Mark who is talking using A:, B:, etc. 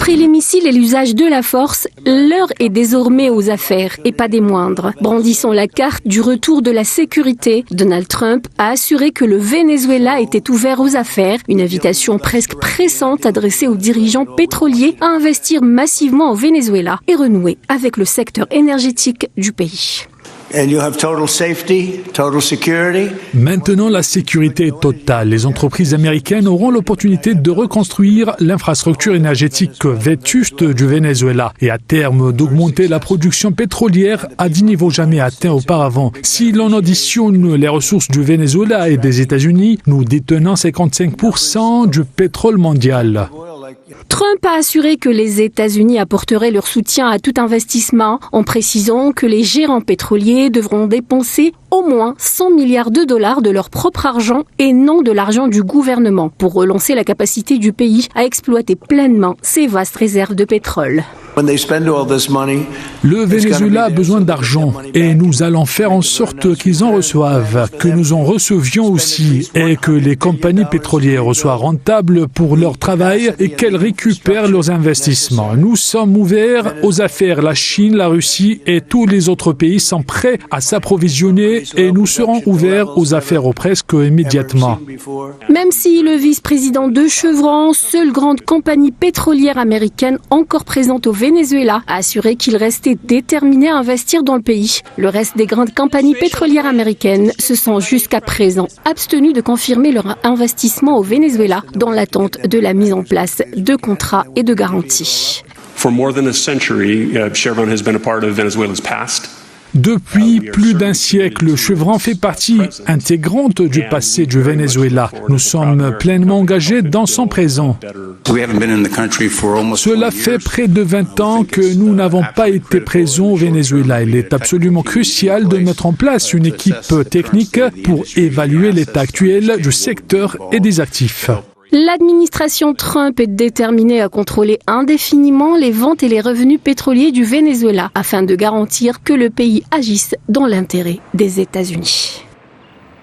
A: Après les missiles et l'usage de la force, l'heure est désormais aux affaires, et pas des moindres. Brandissant la carte du retour de la sécurité, Donald Trump a assuré que le Venezuela était ouvert aux affaires, une invitation presque pressante adressée aux dirigeants pétroliers à investir massivement au Venezuela et renouer avec le secteur énergétique du pays.
B: Maintenant, la sécurité est totale. Les entreprises américaines auront l'opportunité de reconstruire l'infrastructure énergétique vétuste du Venezuela et à terme d'augmenter la production pétrolière à des niveaux jamais atteints auparavant. Si l'on additionne les ressources du Venezuela et des États-Unis, nous détenons 55% du pétrole mondial.
A: Trump a assuré que les États-Unis apporteraient leur soutien à tout investissement en précisant que les gérants pétroliers devront dépenser au moins 100 milliards de dollars de leur propre argent et non de l'argent du gouvernement pour relancer la capacité du pays à exploiter pleinement ses vastes réserves de pétrole.
B: Le Venezuela a besoin d'argent et nous allons faire en sorte qu'ils en reçoivent, que nous en recevions aussi et que les compagnies pétrolières soient rentables pour leur travail et qu'elles récupèrent leurs investissements. Nous sommes ouverts aux affaires. La Chine, la Russie et tous les autres pays sont prêts à s'approvisionner et nous serons ouverts aux affaires presque immédiatement.
A: Même si le vice-président de Chevron, seule grande compagnie pétrolière américaine encore présente au Venezuela, a assuré qu'il restait déterminé à investir dans le pays. Le reste des grandes compagnies pétrolières américaines se sont jusqu'à présent abstenues de confirmer leur investissement au Venezuela dans l'attente de la mise en place de contrats et de garanties.
C: For more than a century, Chevron has been a part of Venezuela's past.
B: Depuis plus d'un siècle, Chevron fait partie intégrante du passé du Venezuela. Nous sommes pleinement engagés dans son présent. Cela fait près de 20 ans que nous n'avons pas été présents au Venezuela. Il est absolument crucial de mettre en place une équipe technique pour évaluer l'état actuel du secteur et des actifs.
A: L'administration Trump est déterminée à contrôler indéfiniment les ventes et les revenus pétroliers du Venezuela afin de garantir que le pays agisse dans l'intérêt des États-Unis.